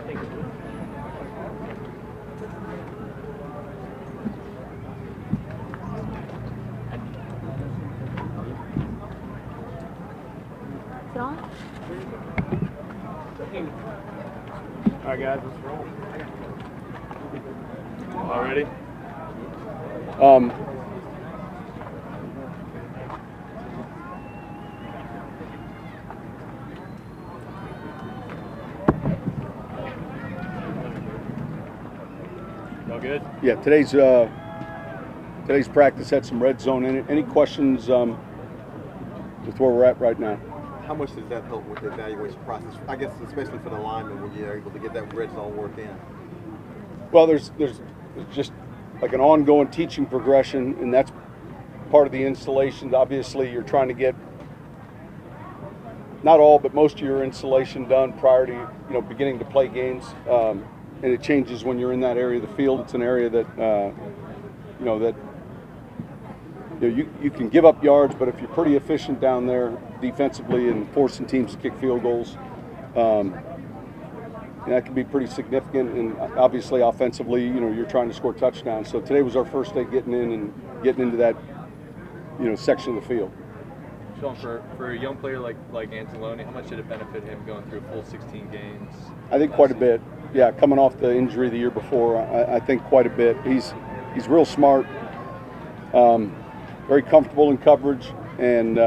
John? All right, guys, let's roll. All ready? All good? Yeah, today's practice had some red zone in it. Any questions with where we're at right now? How much does that help with the evaluation process? I guess especially for the linemen when you're able to get that red zone work in. Well, there's just like an ongoing teaching progression, and that's part of the installation. Obviously, you're trying to get not all, but most of your installation done prior to beginning to play games, and it changes when you're in that area of the field. It's an area that you can give up yards, but if you're pretty efficient down there defensively and forcing teams to kick field goals, that can be pretty significant. And obviously, offensively, you're trying to score touchdowns. So today was our first day getting in and getting into that, section of the field. Sean, for a young player like Anzalone, how much did it benefit him going through a full 16 games? I think quite a bit. Yeah, coming off the injury the year before, I think quite a bit. He's real smart, very comfortable in coverage, and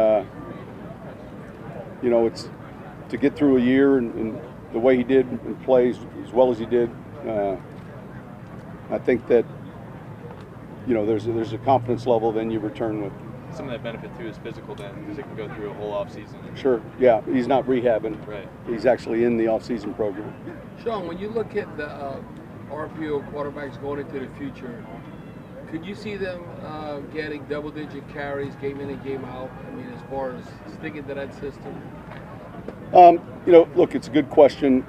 it's to get through a year and the way he did and plays as well as he did. I think that there's a confidence level then you return with. Some of that benefit too is physical then, because it can go through a whole off season. Sure. Yeah, he's not rehabbing. Right. He's actually in the off season program. Sean, when you look at the RPO quarterbacks going into the future, could you see them getting double-digit carries game in and game out? I mean, as far as sticking to that system? Look, it's a good question.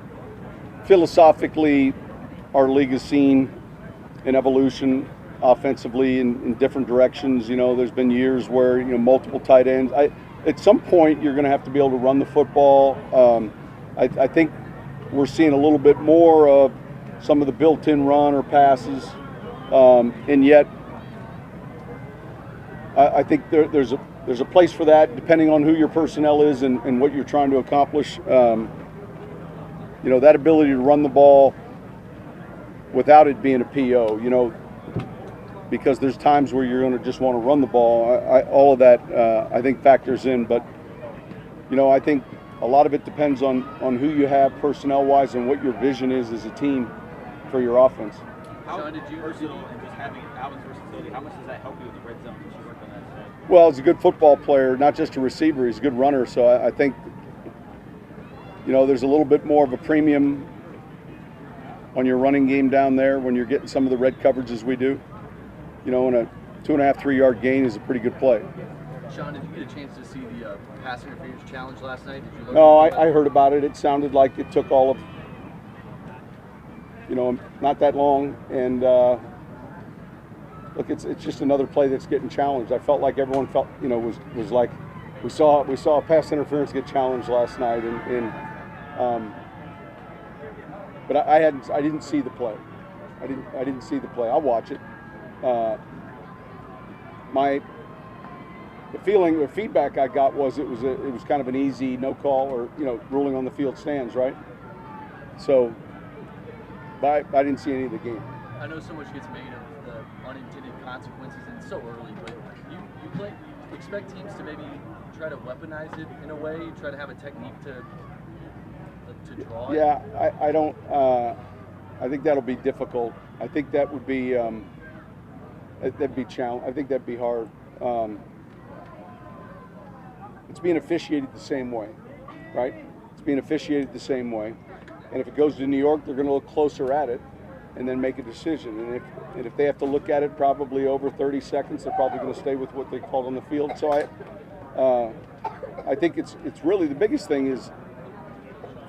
Philosophically, our league has seen an evolution offensively in different directions. There's been years where, multiple tight ends. At some point, you're going to have to be able to run the football. I think we're seeing a little bit more of some of the built-in run or passes. And yet, I think there's a place for that, depending on who your personnel is and what you're trying to accomplish. That ability to run the ball without it being a PO, because there's times where you're going to just want to run the ball. All of that, I think, factors in. But, I think a lot of it depends on who you have personnel-wise and what your vision is as a team for your offense. Sean, did you personal and just having Alvin's versatility, how much does that help you with the red zone? Did you work on that today? Well, he's a good football player, not just a receiver. He's a good runner. So I think, there's a little bit more of a premium on your running game down there when you're getting some of the red coverages we do. And a 2.5, 3 yard gain is a pretty good play. Sean, did you get a chance to see the pass interference challenge last night? Did you look No, I heard about it. It sounded like it took all of, not that long. And look, it's just another play that's getting challenged. I felt like everyone felt, was like we saw a pass interference get challenged last night, but I didn't see the play. I didn't see the play. I'll watch it. The feedback I got was it was kind of an easy no call or ruling on the field stands, right? So, but I didn't see any of the game. I know so much gets made of the unintended consequences and it's so early, but you expect teams to maybe try to weaponize it in a way, try to have a technique to draw it? Yeah, I don't. I think that'll be difficult. I think that would be that'd be challenge. I think that'd be hard. It's being officiated the same way, right? It's being officiated the same way. And if it goes to New York, they're going to look closer at it and then make a decision. And if they have to look at it probably over 30 seconds, they're probably going to stay with what they called on the field. So I think it's really the biggest thing is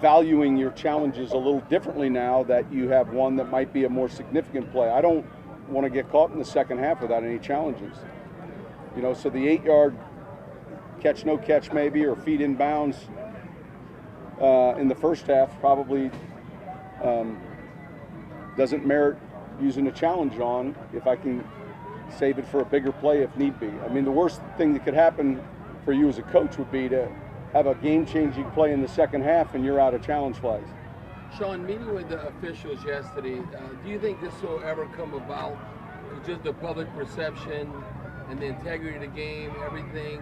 valuing your challenges a little differently now that you have one that might be a more significant play. I don't want to get caught in the second half without any challenges. So the 8 yard catch, no catch maybe, or feet in bounds in the first half, probably doesn't merit using a challenge on if I can save it for a bigger play if need be. I mean, the worst thing that could happen for you as a coach would be to have a game-changing play in the second half and you're out of challenge flags. Sean, meeting with the officials yesterday, do you think this will ever come about? Just the public perception and the integrity of the game, everything,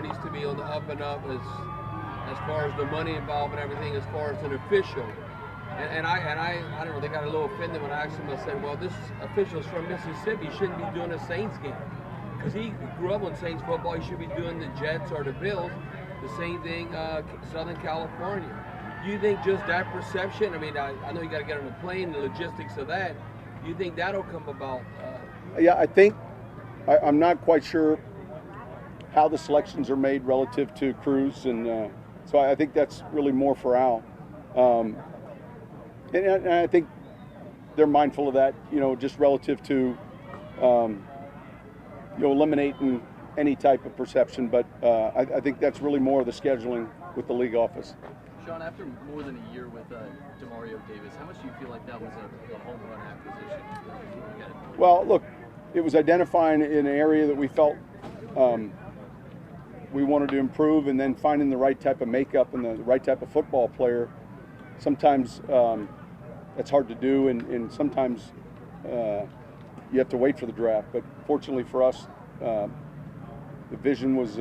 needs to be on the up and up as far as the money involved and everything, as far as an official. And I don't know, they got a little offended when I asked them. I said, well, this official's from Mississippi, shouldn't be doing a Saints game. Because he grew up on Saints football, he should be doing the Jets or the Bills. The same thing, Southern California. Do you think just that perception, I mean, I know you got to get on the plane, the logistics of that, do you think that'll come about? Yeah, I think, I'm not quite sure how the selections are made relative to Cruz, and so I think that's really more for Al. And I think they're mindful of that, just relative to, eliminating any type of perception, but I think that's really more of the scheduling with the league office. Sean, after more than a year with Demario Davis, how much do you feel like that was a home run acquisition? Well, look, it was identifying an area that we felt we wanted to improve, and then finding the right type of makeup and the right type of football player. Sometimes that's hard to do, and sometimes you have to wait for the draft. But fortunately for us, the vision was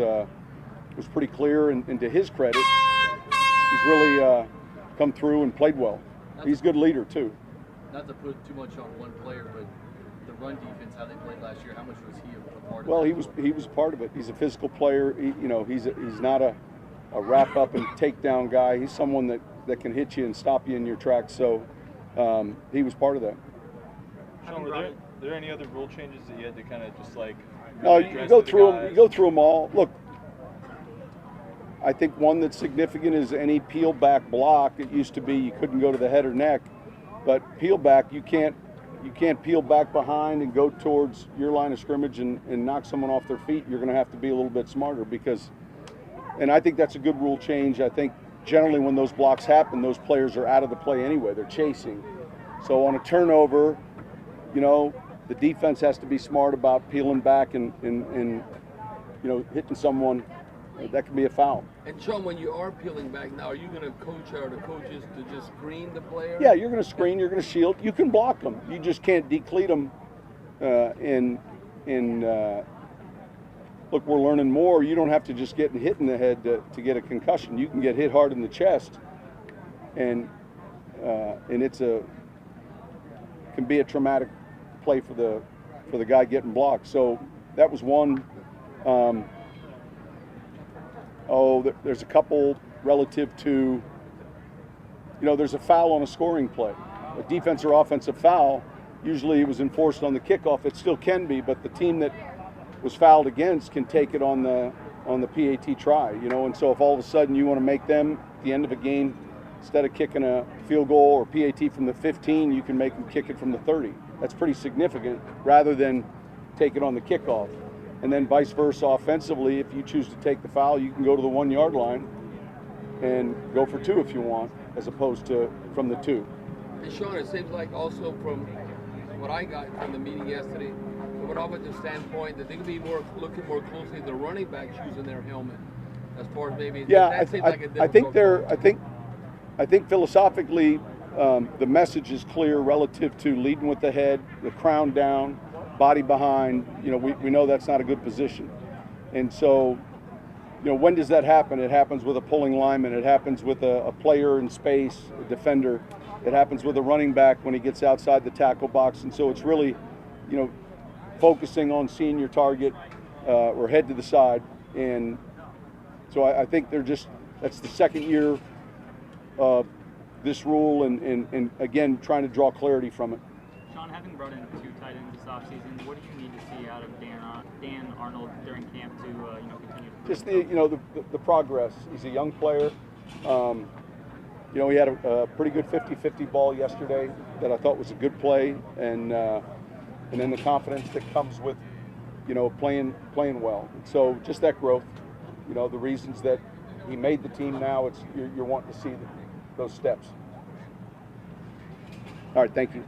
pretty clear, and to his credit, he's really come through and played well. He's a good leader too. Not to put too much on one player, but the run defense, how they played last year, how much was he a part of Well, that? he was part of it. He's a physical player. He's not a wrap up and take down guy. He's someone that can hit you and stop you in your tracks. So he was part of that. Sean, were there any other rule changes that you had to kind of just like? No, you go through them. You go through them all. Look, I think one that's significant is any peel back block. It used to be you couldn't go to the head or neck, but peel back, you can't peel back behind and go towards your line of scrimmage and knock someone off their feet. You're going to have to be a little bit smarter and I think that's a good rule change. I think generally when those blocks happen, those players are out of the play anyway. They're chasing. So on a turnover, the defense has to be smart about peeling back and hitting someone. That could be a foul. And Sean, when you are peeling back now, are you going to coach or the coaches to just screen the player? Yeah, you're going to screen, you're going to shield. You can block them. You just can't decleat them. Look, we're learning more. You don't have to just get hit in the head to get a concussion. You can get hit hard in the chest, and can be a traumatic play for the guy getting blocked. So that was one. There's a couple relative to, there's a foul on a scoring play. A defensive or offensive foul, usually it was enforced on the kickoff. It still can be, but the team that was fouled against can take it on the PAT try, and so if all of a sudden you want to make them at the end of a game, instead of kicking a field goal or PAT from the 15, you can make them kick it from the 30. That's pretty significant rather than take it on the kickoff. And then vice versa offensively, if you choose to take the foul, you can go to the 1 yard line and go for 2 if you want, as opposed to from the 2. And Sean, it seems like also from what I got from the meeting yesterday, from an offensive standpoint, that they could be looking more closely at the running backs using their helmet, as far as maybe. Yeah, that seems like a I think philosophically, the message is clear relative to leading with the head, the crown down, body behind. We know that's not a good position, and so when does that happen? It happens with a pulling lineman. It happens with a player in space, a defender. It happens with a running back when he gets outside the tackle box, and so it's really, focusing on seeing your target or head to the side, and so I think that's the second year of this rule, and again trying to draw clarity from it. Sean, having brought in 2 tight ends this offseason, what do you need to see out of Dan Arnold during camp to continue to Just the progress. He's a young player. He had a pretty good 50-50 ball yesterday that I thought was a good play, and then the confidence that comes with playing well. So just that growth. The reasons that he made the team now, you're wanting to see those steps. All right, thank you.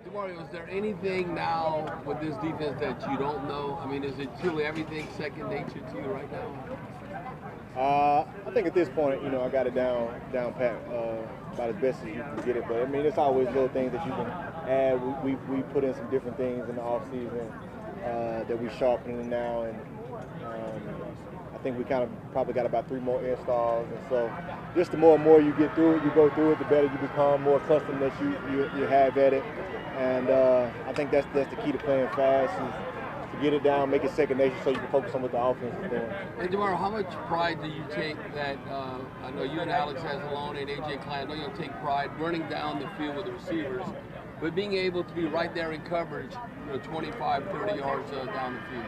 Demario, is there anything now with this defense that you don't know? I mean, is it truly everything second nature to you right now? I think at this point, you know, I got it down pat about as best as you can get it. But I mean, it's always little things that you can add. We put in some different things in the off season that we sharpening now, and I think we kind of probably got about 3 more installs. And so, just the more and more you get through it, you go through it, the better you become, more accustomed that you have at it. And I think that's the key to playing fast, is to get it down, make it second nature, so you can focus on what the offense is doing. Hey, Demario, how much pride do you take that, I know you and Alex Anzalone and A.J. Klein, I know you'll take pride running down the field with the receivers, but being able to be right there in coverage, 25, 30 yards down the field?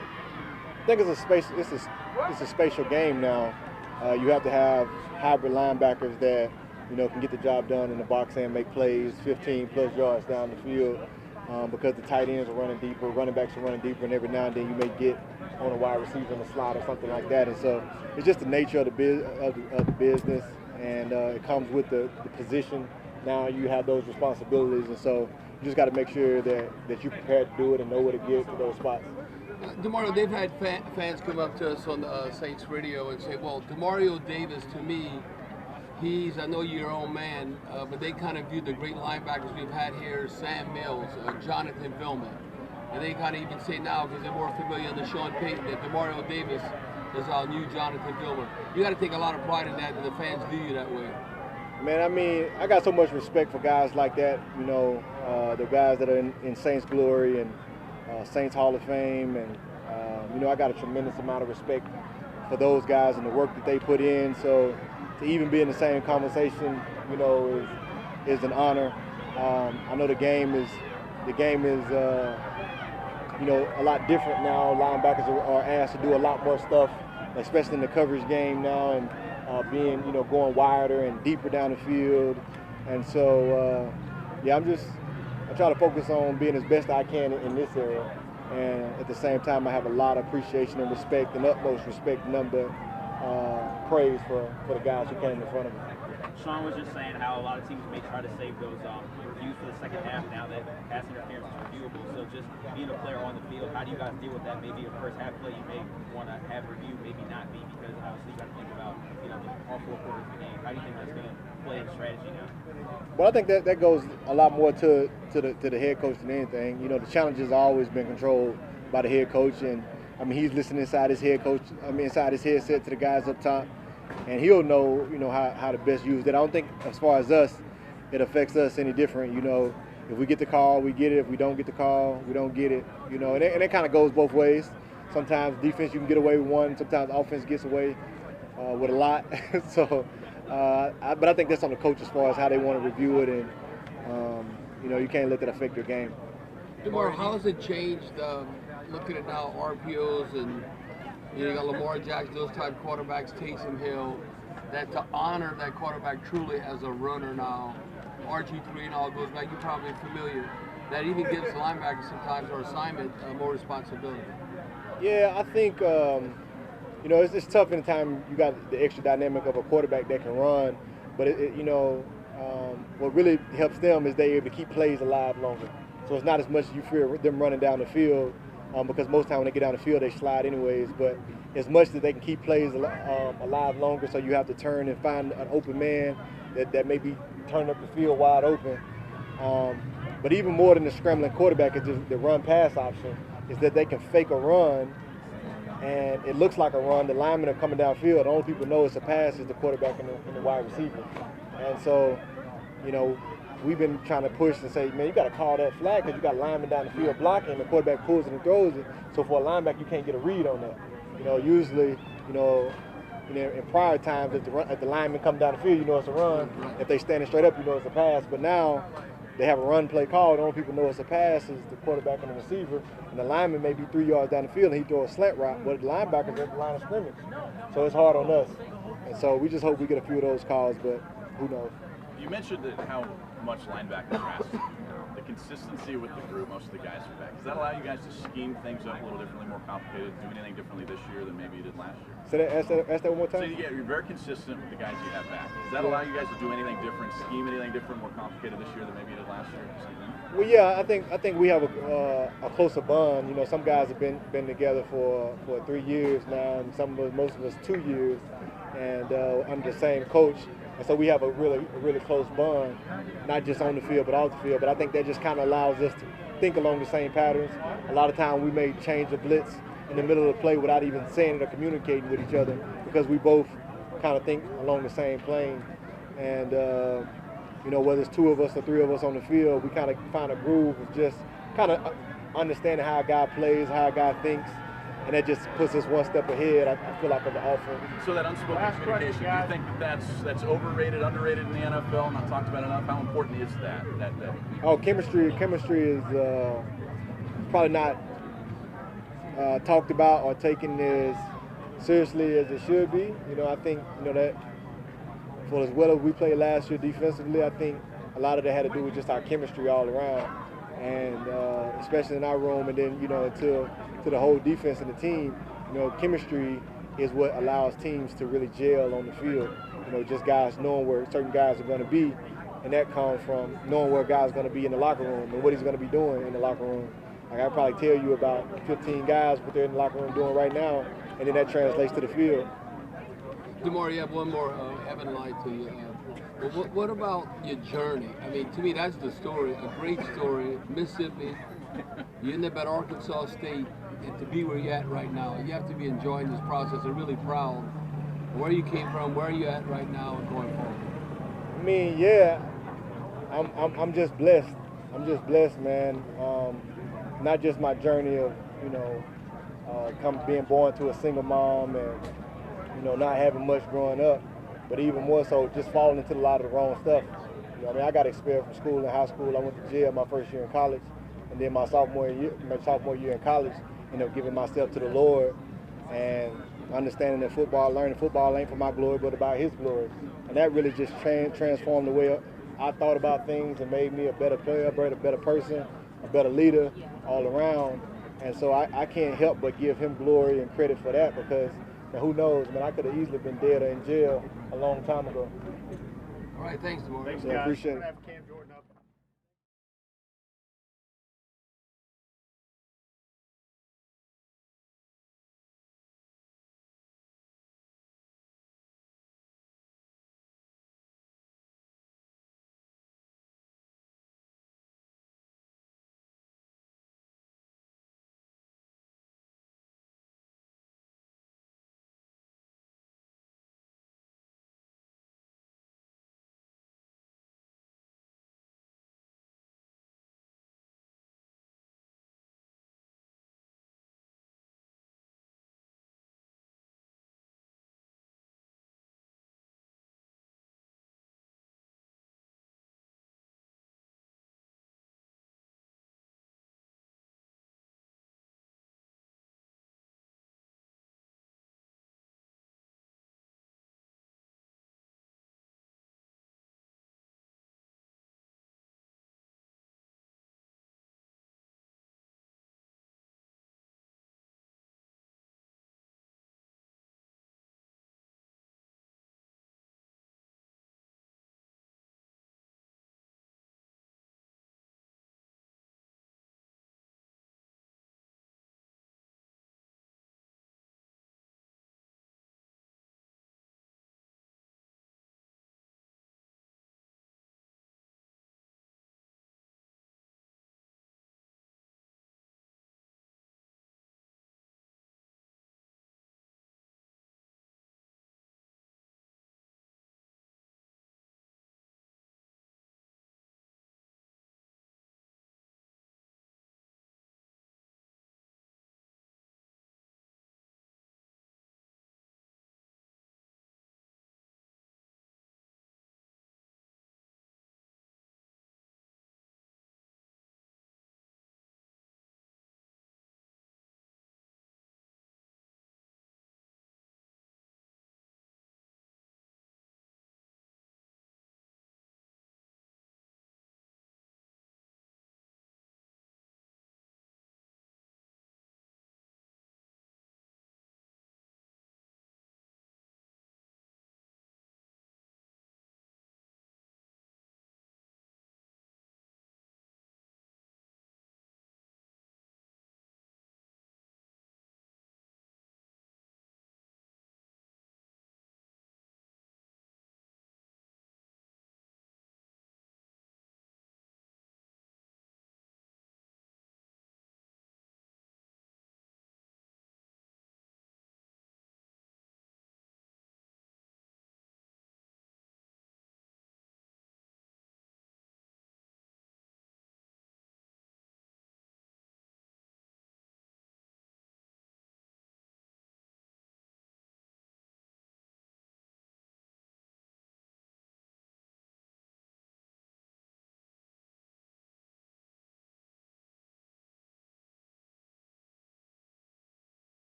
I think it's a spatial game now. You have to have hybrid linebackers that, you know, can get the job done in the box and make plays 15+ yards down the field, because the tight ends are running deeper, running backs are running deeper, and every now and then you may get on a wide receiver in the slot or something like that. And so it's just the nature of the business, and it comes with the position. Now you have those responsibilities, and so you just got to make sure that you're prepared to do it and know where to get to those spots. Demario, they've had fans come up to us on the Saints radio and say, well, Demario Davis, to me, I know you're your own man, but they kind of view the great linebackers we've had here, Sam Mills, Jonathan Vilma. And they kind of even say now, because they're more familiar than Sean Payton, that Demario Davis is our new Jonathan Vilma. You got to take a lot of pride in that the fans view you that way. Man, I mean, I got so much respect for guys like that, you know, the guys that are in Saints glory and Saints Hall of Fame. And, you know, I got a tremendous amount of respect for those guys and the work that they put in. So to even be in the same conversation, you know, is an honor. I know the game is you know, a lot different now. Linebackers are asked to do a lot more stuff, especially in the coverage game now, and being, you know, going wider and deeper down the field. And so, yeah, I try to focus on being as best I can in this area. And at the same time, I have a lot of appreciation and respect, and utmost respect, and nothing but praise for the guys who came in front of me. Sean was just saying how a lot of teams may try to save those reviews for the second half now that pass interference is reviewable. So just being a player on the field, how do you guys deal with that? Maybe a first half play you may want to have review, maybe not be, because obviously you got to think about, you know, all 4 quarters of the game. How do you think that's going to play in strategy now? Well, I think that goes a lot more to the head coach than anything. You know, the challenges have always been controlled by the head coach, and I mean, he's listening inside his headset to the guys up top, and he'll know, you know, how to best use that. I don't think, as far as us, it affects us any different. You know, if we get the call, we get it. If we don't get the call, we don't get it. You know, and it kind of goes both ways. Sometimes defense, you can get away with one. Sometimes offense gets away with a lot. So, but I think that's on the coach as far as how they want to review it, and you know, you can't let that affect your game. Demario, how has it changed? Looking at now RPOs, and you got Lamar Jackson, those type quarterbacks, Taysom Hill, that to honor that quarterback truly as a runner now, RG3 and all goes back, you're probably familiar, that even gives linebackers sometimes or assignment more responsibility. Yeah, I think it's tough anytime you got the extra dynamic of a quarterback that can run, but what really helps them is they're able to keep plays alive longer. So it's not as much you fear them running down the field because most time when they get down the field they slide anyways. But as much that they can keep plays alive longer, so you have to turn and find an open man that may be turning up the field wide open. But even more than the scrambling quarterback is just the run pass option is that they can fake a run and it looks like a run. The linemen are coming downfield. The only people know it's a pass is the quarterback and the wide receiver. And so, we've been trying to push and say, man, you got to call that flag because you got linemen down the field blocking. The quarterback pulls it and throws it. So for a linebacker, you can't get a read on that. Usually, in prior times, if the linemen come down the field, you know it's a run. If they standing straight up, you know it's a pass. But now they have a run play call. The only people know it's a pass is the quarterback and the receiver. And the lineman may be 3 yards down the field and he throws a slant route, but the linebacker's at the line of scrimmage. So it's hard on us. And so we just hope we get a few of those calls, but who knows. You mentioned how much linebacker rest, the consistency with the group, most of the guys are back. Does that allow you guys to scheme things up a little differently, more complicated, do anything differently this year than maybe you did last year? So ask that one more time. So you're very consistent with the guys you have back. Does that allow you guys to do anything different, scheme anything different, more complicated this year than maybe you did last year? Well, yeah, I think we have a closer bond. Some guys have been together for 3 years now, and most of us 2 years, and under the same coach. And so we have a really close bond, not just on the field but off the field. But I think that just kind of allows us to think along the same patterns. A lot of time we may change a blitz in the middle of the play without even saying it or communicating with each other because we both kind of think along the same plane. And whether it's 2 of us or 3 of us on the field, we kind of find a groove of just kind of understanding how a guy plays, how a guy thinks, and that just puts us one step ahead, I feel like, of the offense. So that unspoken communication, do you think that's overrated, underrated in the NFL, not talked about enough? How important is that? Oh, chemistry is probably not talked about or taken as seriously as it should be. I think, that for as well as we played last year defensively, I think a lot of that had to do with just our chemistry all around. And especially in our room, and then, to the whole defense and the team, chemistry is what allows teams to really gel on the field. Just guys knowing where certain guys are going to be, and that comes from knowing where a guy's going to be in the locker room and what he's going to be doing in the locker room. Like, I probably tell you about 15 guys what they're in the locker room doing right now, and then that translates to the field. DeMar, you have one more. Evan lied to you. What about your journey? I mean, to me, that's the story, a great story. Mississippi, you end up at Arkansas State, and to be where you're at right now, you have to be enjoying this process and really proud where you came from, where you're at right now, and going forward. I mean, yeah, I'm just blessed. I'm just blessed, man. Not just my journey of, being born to a single mom and, not having much growing up, but even more so just falling into a lot of the wrong stuff. I got expelled from school in high school. I went to jail my first year in college, and then my sophomore year in college, giving myself to the Lord and understanding that learning football ain't for my glory, but about His glory. And that really just transformed the way I thought about things and made me a better player, a better person, a better leader all around. And so I can't help but give Him glory and credit for that because, who knows, man, I could have easily been dead or in jail a long time ago. All right, thanks, DeMar. Thanks, Yeah, guys. appreciate it. Have Cam Jordan up.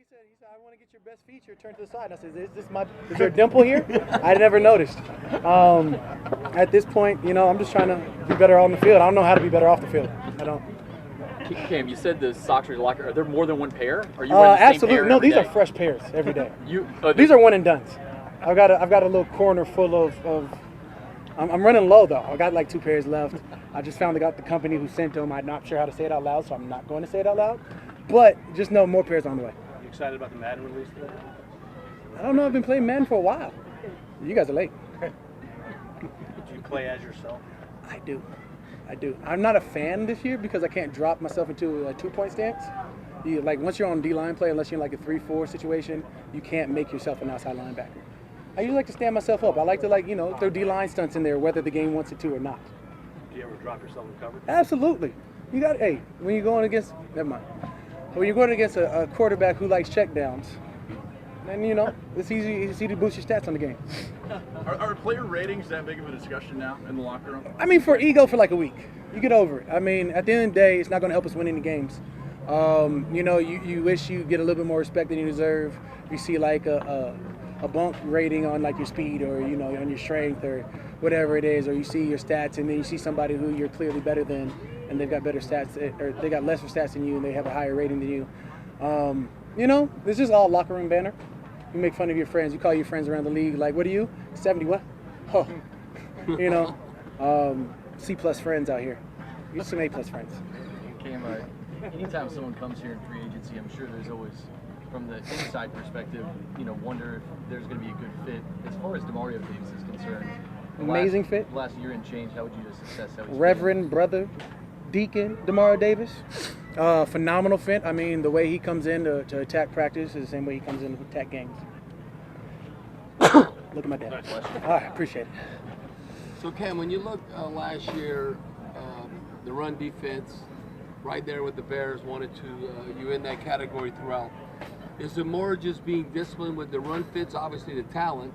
said, I want to get your best feature, turn to the side. And I said, is there a dimple here? I never noticed. At this point, I'm just trying to be better on the field. I don't know how to be better off the field. I don't. Cam, you said the socks are in your locker. Are there more than one pair? Are you wearing the same absolutely. pair No, every these day? are fresh pairs every day. These are one and dones. I've got a little corner full of I'm running low though. I got like 2 pairs left. I just found out the company who sent them. I'm not sure how to say it out loud, so I'm not going to say it out loud. But just know more pairs on the way. You excited about the Madden release today? I don't know. I've been playing Madden for a while. You guys are late. Do you play as yourself? I do. I'm not a fan this year because I can't drop myself into a 2-point stance. Once you're on D-line play, unless you're in like a 3-4 situation, you can't make yourself an outside linebacker. I usually like to stand myself up. I like to throw D-line stunts in there, whether the game wants it to or not. Do you ever drop yourself in coverage? Absolutely. When you're going against, never mind. When you're going against a quarterback who likes checkdowns, then it's easy to boost your stats on the game. Are player ratings that big of a discussion now in the locker room? I mean, for ego for like a week. You get over it. I mean, at the end of the day, it's not going to help us win any games. You wish you get a little bit more respect than you deserve. You see like a bunk rating on like your speed or on your strength or whatever it is, or you see your stats and then you see somebody who you're clearly better than and they've got better stats or they got lesser stats than you and they have a higher rating than you. This is all locker room banner. You make fun of your friends. You call your friends around the league like, what are you? 70 what? Oh, C+ friends out here. You're some A+ friends. Cam, anytime someone comes here in free agency, I'm sure there's always, from the inside perspective, wonder if there's going to be a good fit. As far as Demario Davis is concerned, amazing fit. Last year and change, how would you assess how he's Reverend Brother Deacon Demario Davis? Phenomenal fit. I mean, the way he comes in to attack practice is the same way he comes in to attack games. Look at my dad. All right, appreciate it. So Cam, when you look last year, the run defense, right there with the Bears, wanted to you in that category throughout. Is it more just being disciplined with the run fits, obviously the talent,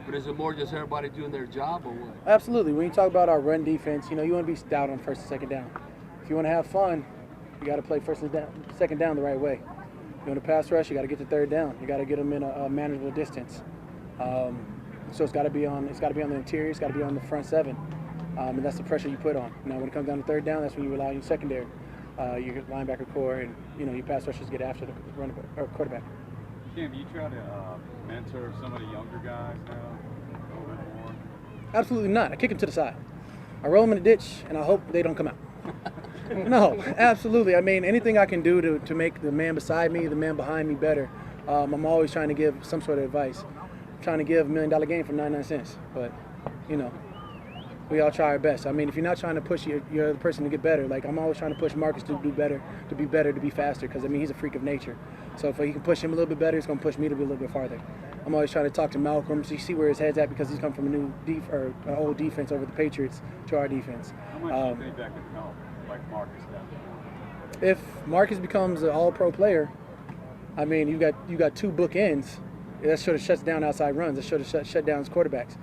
but is it more just everybody doing their job or what? Absolutely. When you talk about our run defense, you want to be stout on first and second down. If you want to have fun, you got to play first and second down the right way. You want to pass rush, you got to get to third down. You got to get them in a manageable distance. So it's got to be on the interior. It's got to be on the front 7, and that's the pressure you put on. Now, when it comes down to third down, that's when you rely on your secondary, your linebacker core, and your pass rushers get after the quarterback. Cam, do you try to mentor some of the younger guys now a little bit more? Absolutely not. I kick them to the side. I roll them in the ditch, and I hope they don't come out. No, absolutely. I mean, anything I can do to make the man beside me, the man behind me better, I'm always trying to give some sort of advice. I'm trying to give $1 million game for 99 cents, but, we all try our best. I mean, if you're not trying to push your other person to get better, like I'm always trying to push Marcus to do better, to be better, to be faster, because, he's a freak of nature. So if he can push him a little bit better, it's going to push me to be a little bit farther. I'm always trying to talk to Malcolm so you see where his head's at because he's come from a new an old defense over the Patriots to our defense. How much do you think that could help, like Marcus down there? If Marcus becomes an all-pro player, I mean, you got 2 bookends. That sort of shuts down outside runs. That sort of shut down his quarterbacks.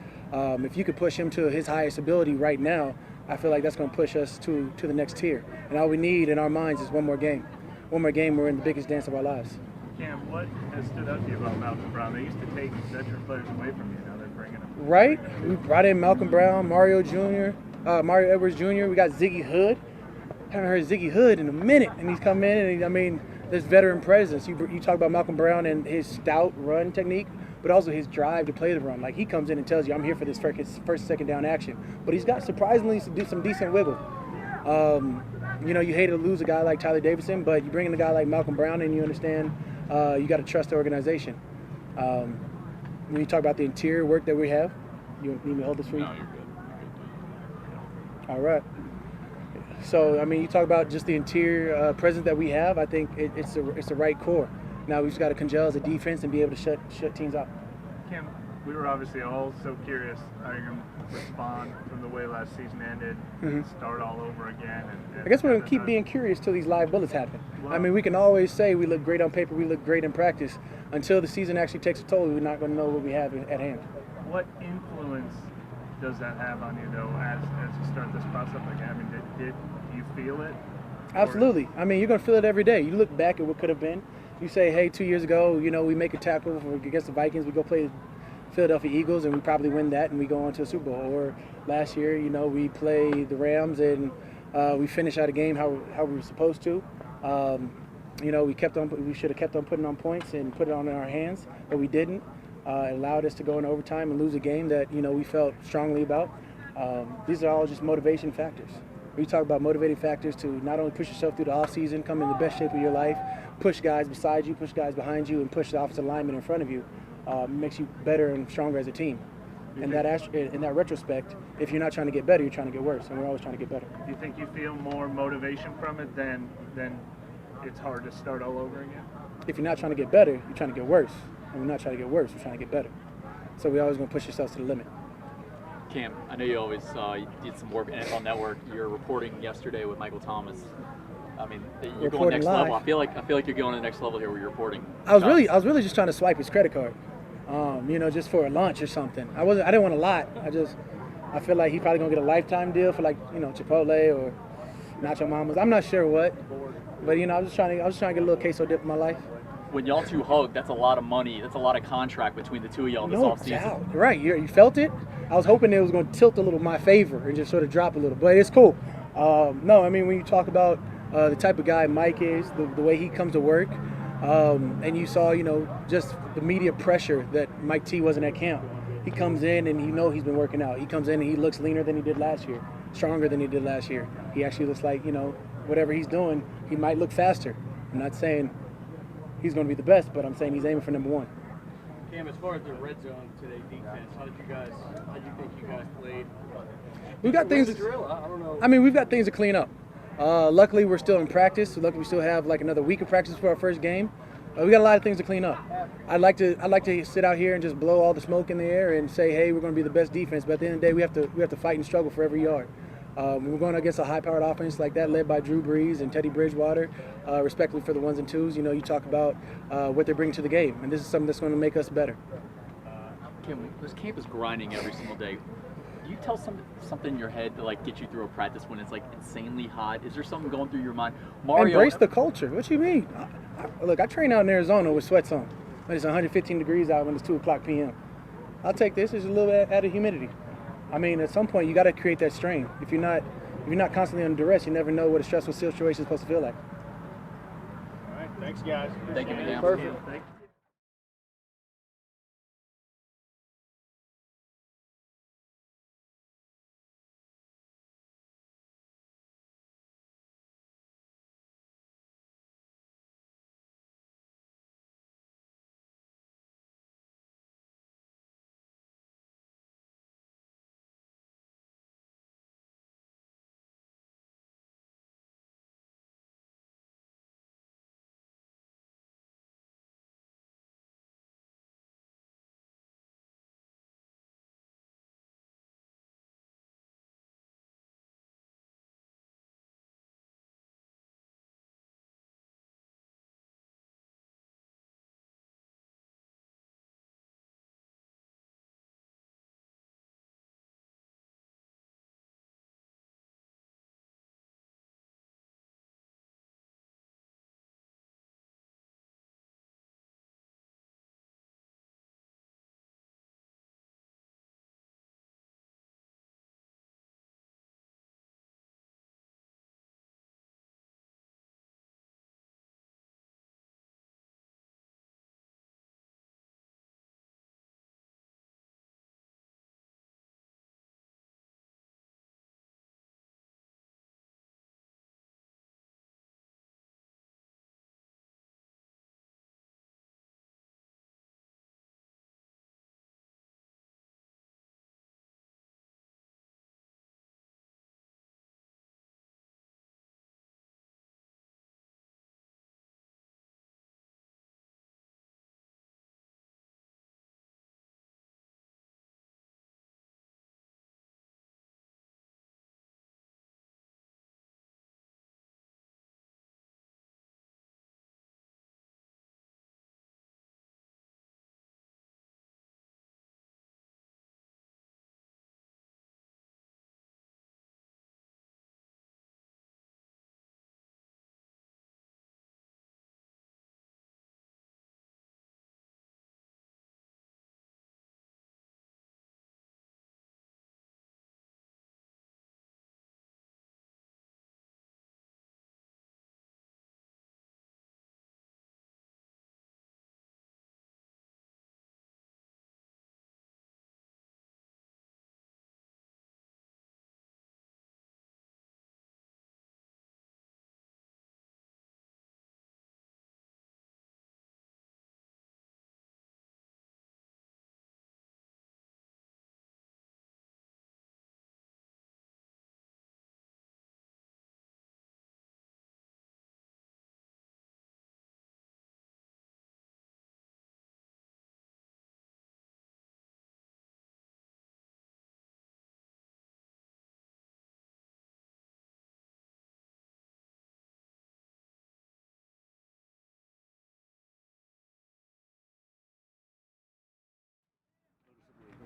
If you could push him to his highest ability right now, I feel like that's going to push us to the next tier. And all we need in our minds is one more game. One more game, we're in the biggest dance of our lives. Cam, what has stood out to you about Malcolm Brown? They used to take veteran players away from you. Now they're bringing them. Right? We brought in Malcolm Brown, Mario Edwards Jr. We got Ziggy Hood. Haven't heard Ziggy Hood in a minute, and he's come in, and there's veteran presence. You talk about Malcolm Brown and his stout run technique, but also his drive to play the run. Like, he comes in and tells you, I'm here for this first, second down action. But he's got surprisingly some decent wiggle. You hate to lose a guy like Tyler Davidson, but you bring in a guy like Malcolm Brown and you understand you got to trust the organization. When you talk about the interior work that we have, you need me to hold this for you? No, you're good. All right. So, you talk about just the interior presence that we have. I think it's the right core. Now we just got to congeal as a defense and be able to shut teams out. Cam, we were obviously all so curious how you're going to respond from the way last season ended, start all over again. And I guess we're going to keep being curious till these live bullets happen. Wow. We can always say we look great on paper, we look great in practice. Until the season actually takes a toll, we're not going to know what we have at hand. What influence does that have on you, though, as you start this process again? Did you feel it? Absolutely. You're going to feel it every day. You look back at what could have been. You say, hey, 2 years ago, we make a tackle against the Vikings, we go play Philadelphia Eagles, and we probably win that, and we go on to a Super Bowl. Or last year, we play the Rams, and we finish out a game how we were supposed to. We should have kept on putting on points and put it on in our hands, but we didn't. It allowed us to go into overtime and lose a game that we felt strongly about. These are all just motivation factors. We talk about motivating factors to not only push yourself through the offseason, come in the best shape of your life, push guys beside you, push guys behind you, and push the offensive lineman in front of you. Makes you better and stronger as a team. In that retrospect, if you're not trying to get better, you're trying to get worse, and we're always trying to get better. Do you think you feel more motivation from it than it's hard to start all over again? If you're not trying to get better, you're trying to get worse. And we're not trying to get worse, we're trying to get better. So we always going to push yourselves to the limit. Cam, I know you always did some work at NFL Network. You're reporting yesterday with Michael Thomas. I mean, you're going next level. I feel like you're going to the next level here where you're reporting. I was really just trying to swipe his credit card, just for a lunch or something. I didn't want a lot. I feel like he's probably gonna get a lifetime deal for Chipotle or Nacho Mamas. I'm not sure what, but I was just trying to get a little queso dip in my life. When y'all two hug, that's a lot of money. That's a lot of contract between the two of y'all this offseason. Right, you felt it. I was hoping it was going to tilt a little in my favor and just sort of drop a little, but it's cool. No, I mean, when you talk about the type of guy Mike is, the way he comes to work, and you saw, just the media pressure that Mike T wasn't at camp. He comes in and he's been working out. He comes in and he looks leaner than he did last year, stronger than he did last year. He actually looks like, whatever he's doing, he might look faster. I'm not saying he's going to be the best, but I'm saying he's aiming for number one. Cam, as far as the red zone today defense, how do you think you guys played? We've got things. I don't know. I mean, we've got things to clean up. Luckily, we're still in practice. So luckily, we still have another week of practice for our first game. We got a lot of things to clean up. I'd like to sit out here and just blow all the smoke in the air and say, hey, we're going to be the best defense. But at the end of the day, we have to fight and struggle for every yard. We're going against a high-powered offense like that, led by Drew Brees and Teddy Bridgewater, respectively for the ones and twos. You talk about what they're bringing to the game, and this is something that's going to make us better. Kim, this camp is grinding every single day. Do you tell something in your head to get you through a practice when it's insanely hot? Is there something going through your mind? Mario, embrace the culture. What you mean? Look, I train out in Arizona with sweats on. It's 115 degrees out when it's 2:00 p.m. I'll take this. There's a little bit added humidity. I mean, at some point, you got to create that strain. If you're not constantly under duress, you never know what a stressful situation is supposed to feel like. All right, thanks, guys. Thank you, man. Perfect. Thank you.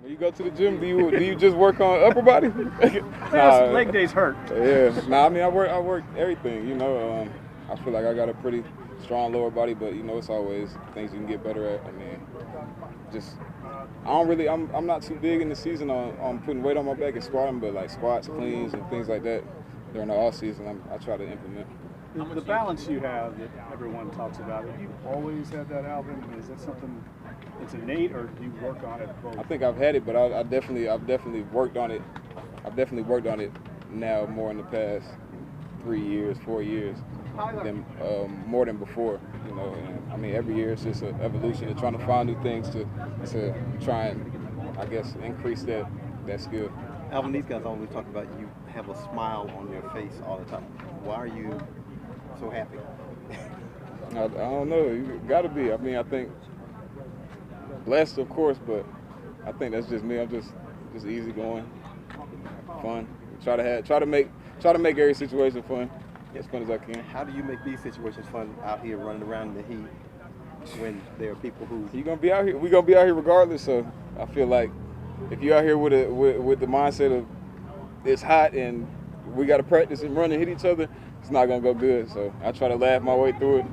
When you go to the gym, do you just work on upper body? Leg days hurt. Yeah. Nah, I mean I work everything. You know, I feel like I got a pretty strong lower body, but you know it's always things you can get better at. I mean, I'm not too big in the season on putting weight on my back and squatting, but like squats, cleans, and things like that during the off season, I try to implement. The balance you have that everyone talks about, have you always had that, Alvin? Is that something that's innate, or do you work on it both? I think I've had it, but I've definitely worked on it. I've definitely worked on it now more in the past 3 years, 4 years, than more than before. You know, and I mean every year it's just an evolution of trying to find new things to try and I guess increase that skill. Alvin, these guys always talk about you have a smile on your face all the time. Why are you so happy? I don't know. You gotta be. I mean, I think blessed, of course, but I think that's just me. I'm just easygoing, fun. Try to make every situation fun, as fun as I can. How do you make these situations fun out here running around in the heat when there are people who? You're gonna be out here. We're gonna be out here regardless. So I feel like if you're out here with the mindset of it's hot and we got to practice and run and hit each other, it's not gonna go good. So I try to laugh my way through it.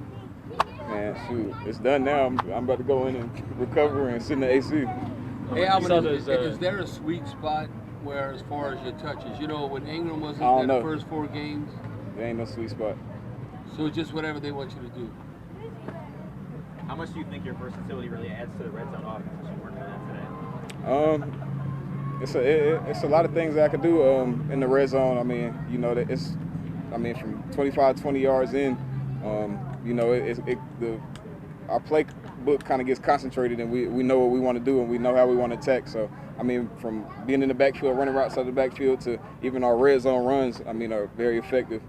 Man, shoot, it's done now. I'm about to go in and recover and sit in the AC. Hey, Alvin, is there a sweet spot where, as far as your touches, you know, when Ingram was in the first 4 games? There ain't no sweet spot. So just whatever they want you to do. How much do you think your versatility really adds to the red zone offense as you work on that today? It's a lot of things that I could do in the red zone. I mean, you know, from 25, 20 yards in, you know, our playbook kind of gets concentrated, and we know what we want to do, and we know how we want to attack. So, I mean, from being in the backfield, running routes out of the backfield, to even our red zone runs, I mean, are very effective.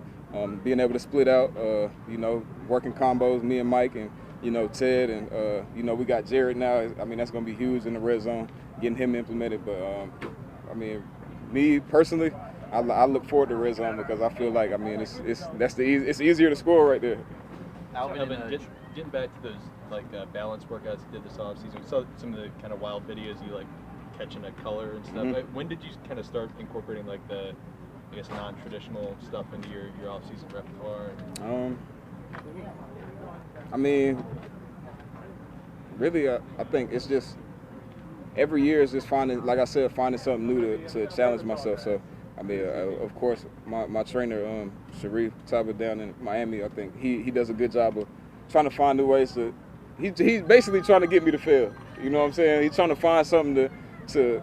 Being able to split out, you know, working combos, me and Mike, and you know, Ted, and you know, we got Jared now. I mean, that's going to be huge in the red zone, getting him implemented. But I mean, me personally, I look forward to red zone because I feel like, I mean, it's easier to score right there. Alvin, getting back to those balance workouts you did this offseason, we saw some of the kind of wild videos you like catching a color and stuff. Mm-hmm. When did you kind of start incorporating like the, I guess, non-traditional stuff into your off-season repertoire? I mean, really, I think it's just every year is just finding, like I said, finding something new to challenge myself. So, I mean, of course, my trainer, Sharif Taba down in Miami, I think he does a good job of trying to find new ways to. He's basically trying to get me to fail. You know what I'm saying? He's trying to find something to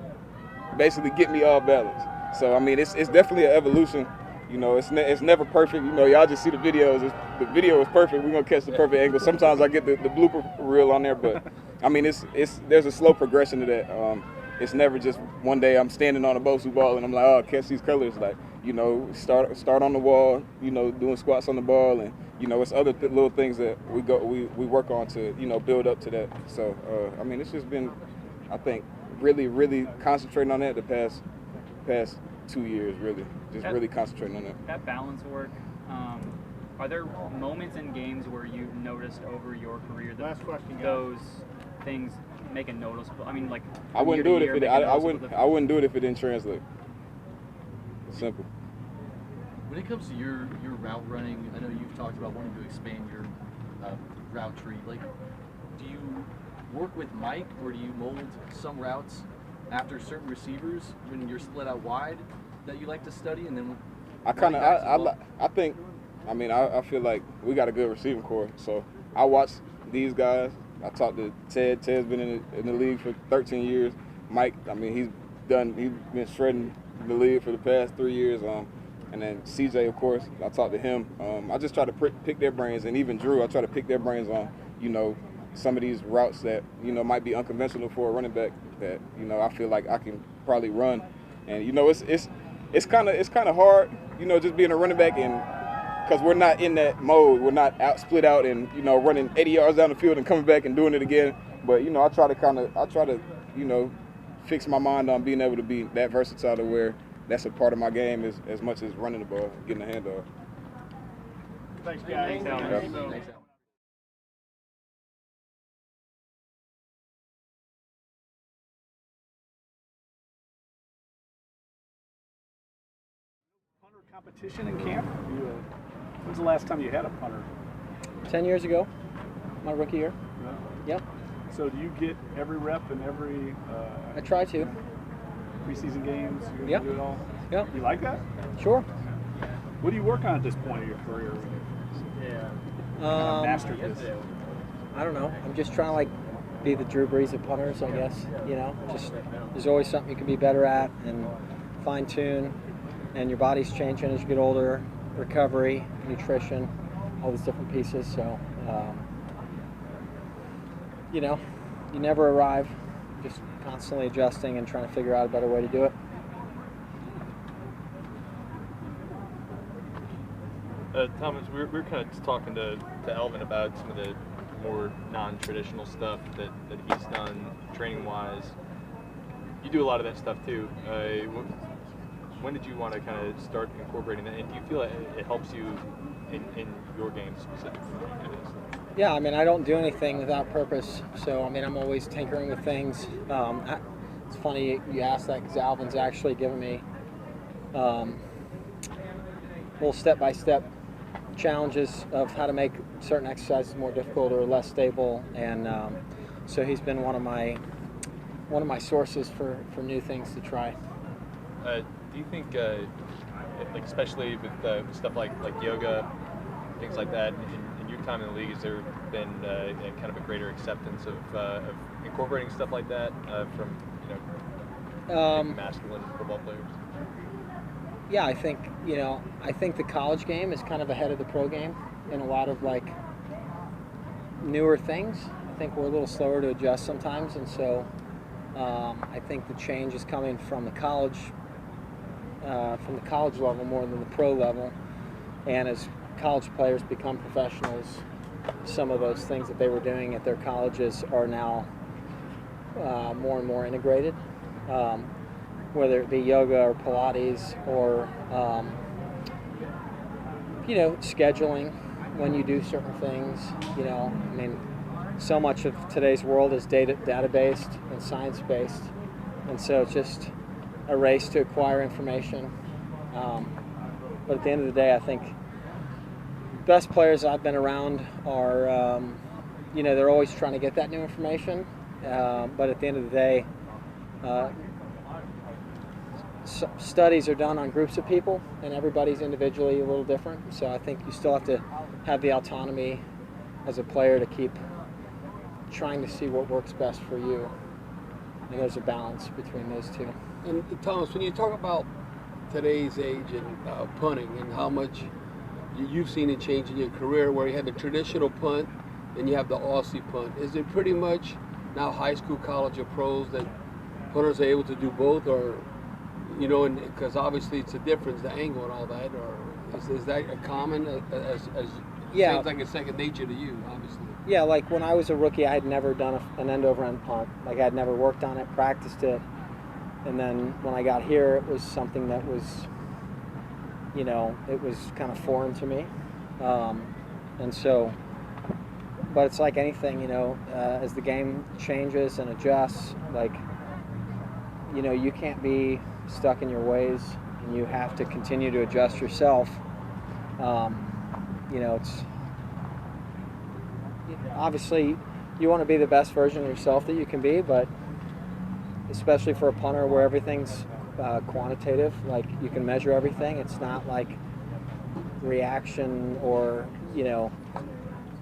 basically get me off balance. So, I mean, it's definitely an evolution. You know, it's never perfect. You know, y'all just see the videos. The video is perfect. We're gonna catch the perfect angle. Sometimes I get the blooper reel on there, but I mean, there's a slow progression to that. It's never just one day I'm standing on a Bosu ball and I'm like, oh, catch these colors. Like, you know, start on the wall. You know, doing squats on the ball, and you know, it's other little things that we work on to, you know, build up to that. So, I mean, it's just been, I think, really concentrating on that the past 2 years, really. Just really concentrating on that. That balance work, are there moments in games where you've noticed over your career that those things make a noticeable? I mean, like I wouldn't do it if I wouldn't do it if it didn't translate. It's simple. When it comes to your route running, I know you've talked about wanting to expand your route tree. Like, do you work with Mike, or do you mold some routes after certain receivers when you're split out wide that you like to study, and then I think, I mean, I feel like we got a good receiving core. So I watch these guys. I talked to Ted. Ted's been in the league for 13 years. Mike, I mean, he's been shredding the league for the past 3 years. And then CJ, of course, I talked to him. I just try to pick their brains, and even Drew, I try to pick their brains on, you know, some of these routes that, you know, might be unconventional for a running back that, you know, I feel like I can probably run. And, you know, it's kind of hard, you know, just being a running back, and because we're not in that mode. We're not split out and, you know, running 80 yards down the field and coming back and doing it again. But, you know, I try to, you know, fix my mind on being able to be that versatile to where that's a part of my game as much as running the ball, getting the handoff. Thanks, guys. Thanks. competition in camp? When's the last time you had a punter? 10 years ago, my rookie year. Yeah. Yep. So do you get every rep in every I try to. preseason games? You Yep. do it all? Yep. You like that? Sure. What do you work on at this point of your career? Master this. I don't know. I'm just trying to like be the Drew Brees of punters, I guess. You know, just there's always something you can be better at and fine tune. And your body's changing as you get older. Recovery, nutrition, all these different pieces. So, you know, you never arrive. Just constantly adjusting and trying to figure out a better way to do it. Thomas, we were kind of just talking to Alvin about some of the more non-traditional stuff that he's done training-wise. You do a lot of that stuff too. When did you want to kind of start incorporating that? And do you feel it helps you in your game specifically? Yeah, I mean, I don't do anything without purpose. So, I mean, I'm always tinkering with things. It's funny you asked that because Alvin's actually given me little step-by-step challenges of how to make certain exercises more difficult or less stable, and so he's been one of my sources for new things to try. Do you think, like especially with stuff like yoga, things like that, in your time in the league, has there been kind of a greater acceptance of incorporating stuff like that from masculine football players? Yeah, I think the college game is kind of ahead of the pro game in a lot of like newer things. I think we're a little slower to adjust sometimes, and so I think the change is coming from the college level more than the pro level. And as college players become professionals, some of those things that they were doing at their colleges are now more and more integrated. Whether it be yoga or Pilates or, scheduling when you do certain things. I mean, so much of today's world is data-based and science-based. And so it's just a race to acquire information. But at the end of the day, I think the best players I've been around are, they're always trying to get that new information. But at the end of the day, studies are done on groups of people, and everybody's individually a little different. So I think you still have to have the autonomy as a player to keep trying to see what works best for you. And there's a balance between those two. And Thomas, when you talk about today's age and punting and how much you've seen it change in your career, where you had the traditional punt, then you have the Aussie punt, is it pretty much now high school, college, or pros that punters are able to do both, or because obviously it's a difference, the angle and all that, or is that a common as yeah, seems like it's second nature to you, obviously? Yeah, like when I was a rookie, I had never done an end-over-end punt. Like I had never worked on it, practiced it, and then when I got here, it was something that was, it was kind of foreign to me, and so. But it's like anything, as the game changes and adjusts, like, you can't be stuck in your ways, and you have to continue to adjust yourself. It's obviously you want to be the best version of yourself that you can be, but especially for a punter where everything's quantitative, like you can measure everything. It's not like reaction or,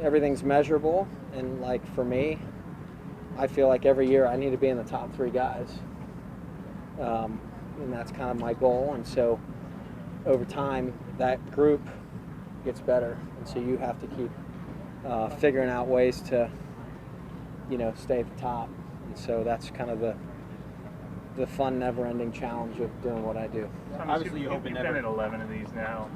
everything's measurable. And like for me, I feel like every year I need to be in the top 3 guys. And that's kind of my goal. And so over time, that group gets better. And so you have to keep figuring out ways to, stay at the top. And so that's kind of the fun, never-ending challenge of doing what I do. Obviously, you've been in 11 of these now.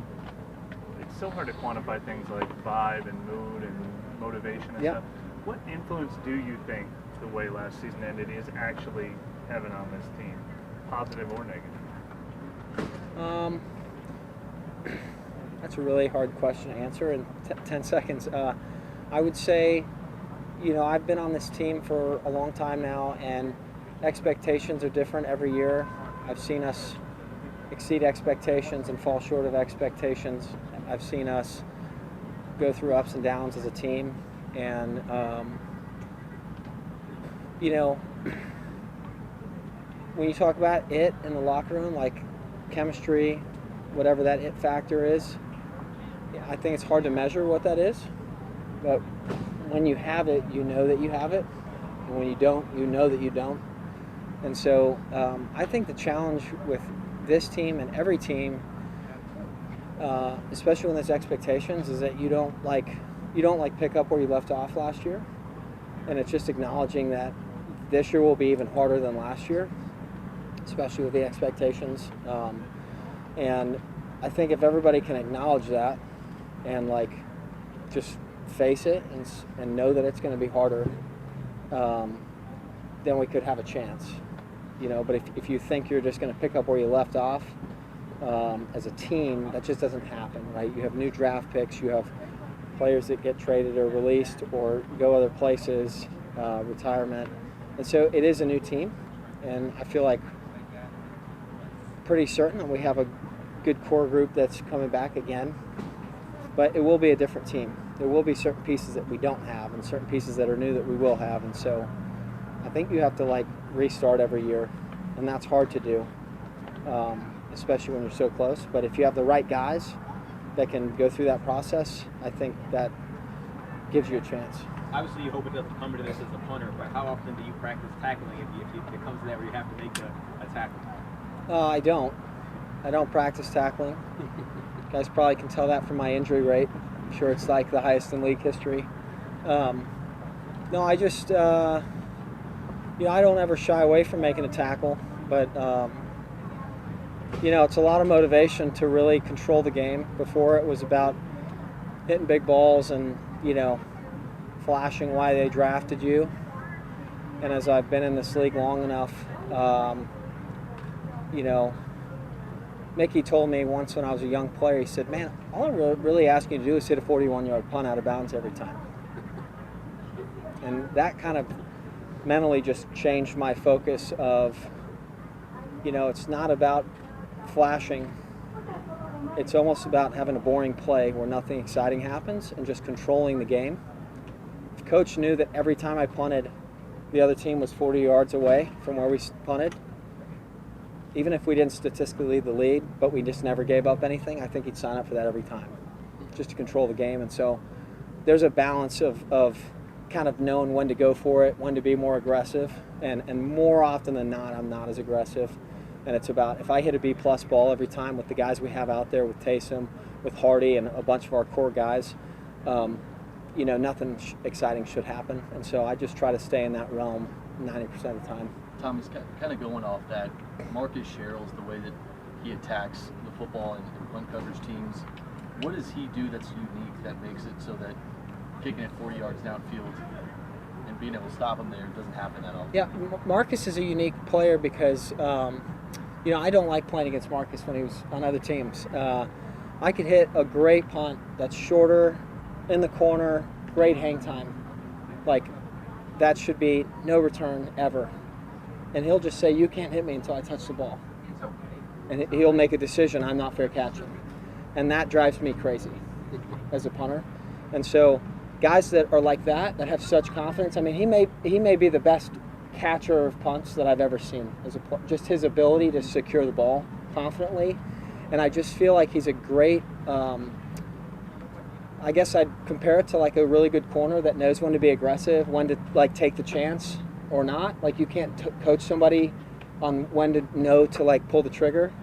It's so hard to quantify things like vibe and mood and motivation and stuff. What influence do you think the way last season ended is actually having on this team, positive or negative? That's a really hard question to answer in 10 seconds. I would say, I've been on this team for a long time now, and expectations are different every year. I've seen us, exceed expectations and fall short of expectations. I've seen us go through ups and downs as a team, and you know, when you talk about it in the locker room, like chemistry, whatever that it factor is, I think it's hard to measure what that is, but when you have it, you know that you have it, and when you don't, you know that you don't. And so I think the challenge with this team and every team, especially when there's expectations, is that you don't pick up where you left off last year, and it's just acknowledging that this year will be even harder than last year, especially with the expectations. And I think if everybody can acknowledge that and like just face it and know that it's going to be harder, then we could have a chance, you know. But if you think you're just going to pick up where you left off as a team, that just doesn't happen, right? You have new draft picks, you have players that get traded or released or go other places, retirement, and so it is a new team, and I feel like pretty certain that we have a good core group that's coming back again, but it will be a different team. There will be certain pieces that we don't have and certain pieces that are new that we will have, and so I think you have to like restart every year, and that's hard to do, especially when you're so close. But if you have the right guys that can go through that process, I think that gives you a chance. Obviously, you hope it doesn't come to this as a punter, but how often do you practice tackling if it comes to that where you have to make a tackle? I don't practice tackling. You guys probably can tell that from my injury rate. I'm sure it's like the highest in league history. No, I just, you know, I don't ever shy away from making a tackle, but, you know, it's a lot of motivation to really control the game. Before it was about hitting big balls and, you know, flashing why they drafted you. And as I've been in this league long enough, you know, Mickey told me once when I was a young player, he said, man, all I'm really asking you to do is hit a 41-yard punt out of bounds every time. And that kind of mentally just changed my focus of, you know, it's not about flashing. It's almost about having a boring play where nothing exciting happens and just controlling the game. If coach knew that every time I punted, the other team was 40 yards away from where we punted, even if we didn't statistically lead the lead, but we just never gave up anything, I think he'd sign up for that every time, just to control the game. And so there's a balance of kind of knowing when to go for it, when to be more aggressive, and more often than not, I'm not as aggressive. And it's about, if I hit a B-plus ball every time with the guys we have out there, with Taysom, with Hardy, and a bunch of our core guys, you know, nothing exciting should happen. And so I just try to stay in that realm 90% of the time. Thomas, kind of going off that, Marcus Sherrills, the way that he attacks the football and punt coverage teams, what does he do that's unique that makes it so that kicking it 40 yards downfield and being able to stop him there doesn't happen that often? Yeah, Marcus is a unique player because, you know, I don't like playing against Marcus when he was on other teams. I could hit a great punt that's shorter, in the corner, great hang time. Like, that should be no return ever. And he'll just say, you can't hit me until I touch the ball. And he'll make a decision, I'm not fair catching. And that drives me crazy as a punter. And so guys that are like that have such confidence, I mean, he may be the best catcher of punts that I've ever seen. Just his ability to secure the ball confidently. And I just feel like he's a great, I guess I'd compare it to like a really good corner that knows when to be aggressive, when to like take the chance or not. Like you can't coach somebody on when to know to like pull the trigger.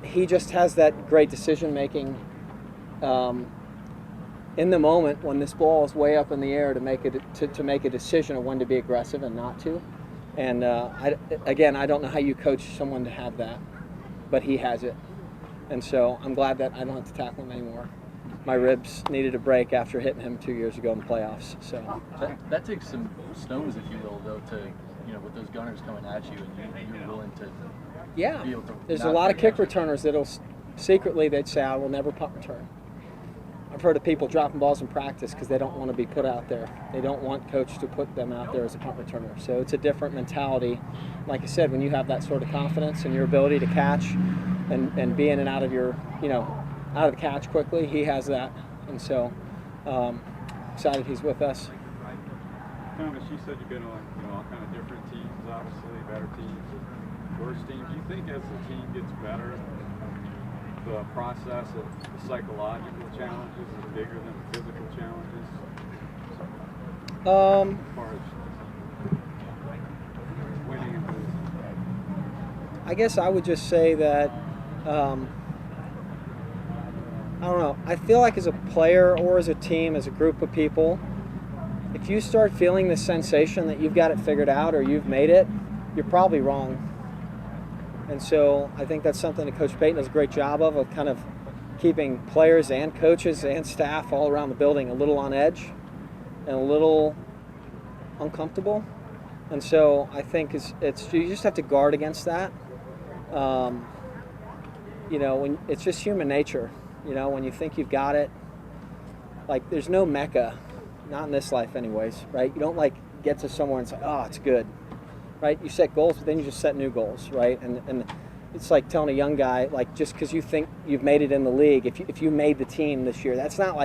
He just has that great decision making in the moment when this ball is way up in the air to make a decision of when to be aggressive and not to. And I don't know how you coach someone to have that, but he has it. And so I'm glad that I don't have to tackle him anymore. My ribs needed a break after hitting him 2 years ago in the playoffs. So that takes some stones, if you will, though, to, you know, with those gunners coming at you and you're willing to be able to. There's a lot of kick returners that'll secretly they'd say, I will never punt return. I've heard of people dropping balls in practice because they don't want to be put out there. They don't want coach to put them out there as a punt returner. So it's a different mentality. Like I said, when you have that sort of confidence and your ability to catch, and be in and out of your, out of the catch quickly. He has that, and so excited he's with us. Thomas, you said you've been on all kind of different teams, obviously better teams, worse teams. Do you think as the team gets better, the process of the psychological challenges is bigger than the physical challenges? As far as winning and losing? I guess I would just say that I don't know. I feel like as a player or as a team, as a group of people, if you start feeling the sensation that you've got it figured out or you've made it, you're probably wrong. And so I think that's something that Coach Payton does a great job of kind of keeping players and coaches and staff all around the building a little on edge and a little uncomfortable. And so I think it's you just have to guard against that. When it's just human nature. When you think you've got it, like there's no mecca, not in this life anyways, right? You don't get to somewhere and say, oh, it's good, right? You set goals, but then you just set new goals, right? And it's like telling a young guy, just because you think you've made it in the league, if you made the team this year, that's not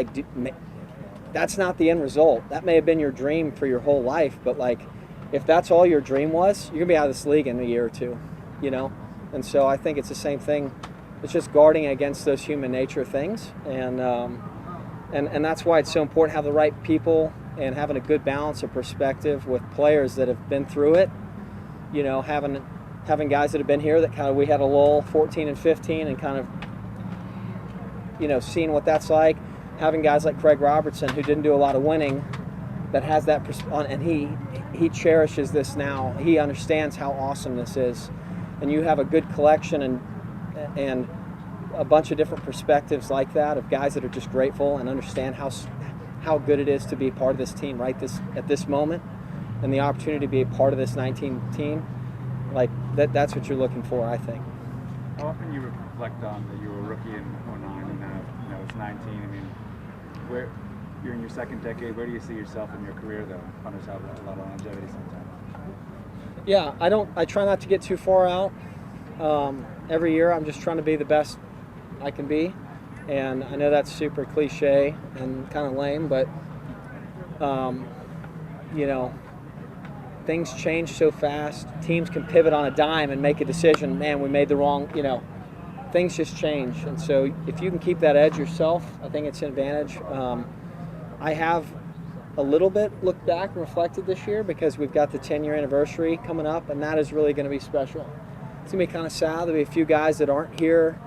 that's not the end result. That may have been your dream for your whole life, but if that's all your dream was, you're gonna be out of this league in a year or two, And so I think it's the same thing. It's just guarding against those human nature things, and that's why it's so important to have the right people and having a good balance of perspective with players that have been through it. Having guys that have been here that kind of we had a lull 14 and 15 and kind of seeing what that's like. Having guys like Craig Robertson who didn't do a lot of winning, that has that and he cherishes this now. He understands how awesome this is, and you have a good collection and a bunch of different perspectives like that of guys that are just grateful and understand how good it is to be a part of this team at this moment, and the opportunity to be a part of this 19 team. That's what you're looking for, I think. How often you reflect on that you were a rookie in 09 and now it's 19? I mean, where you're in your second decade, where do you see yourself in your career though? Punters have a lot of longevity sometimes. Yeah, I try not to get too far out. Every year I'm just trying to be the best I can be, and I know that's super cliche and kind of lame, but things change so fast. Teams can pivot on a dime and make a decision. Man, we made the wrong. Things just change, and so if you can keep that edge yourself, I think it's an advantage. I have a little bit looked back and reflected this year because we've got the 10-year anniversary coming up, and that is really going to be special. It's going to be kind of sad. There'll be a few guys that aren't here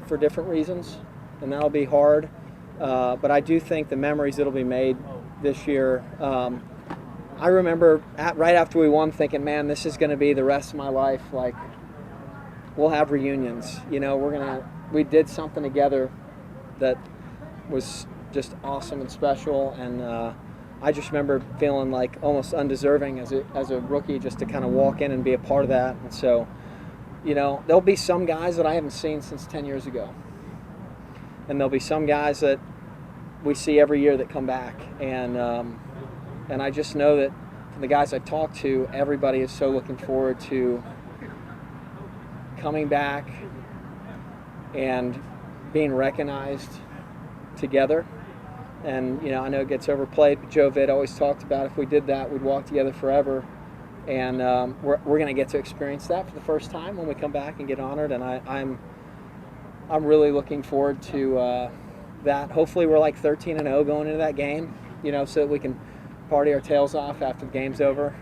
for different reasons, and that'll be hard. But I do think the memories that'll be made this year, I remember right after we won thinking, man, this is going to be the rest of my life. We'll have reunions. We did something together that was just awesome and special, and I just remember feeling almost undeserving as a rookie just to kind of walk in and be a part of that. And so, there'll be some guys that I haven't seen since 10 years ago. And there'll be some guys that we see every year that come back. And I just know that from the guys I've talked to, everybody is so looking forward to coming back and being recognized together. And I know it gets overplayed, but Joe Vitt always talked about if we did that, we'd walk together forever. And we're going to get to experience that for the first time when we come back and get honored. And I'm really looking forward to that. Hopefully we're 13-0 going into that game, so that we can party our tails off after the game's over.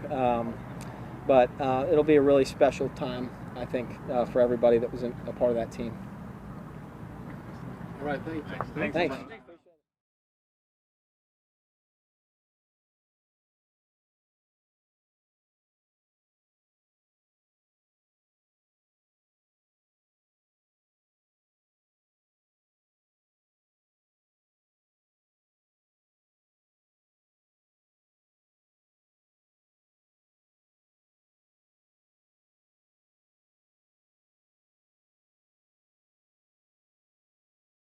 But it'll be a really special time, I think, for everybody that was a part of that team. All right, thanks. Thanks.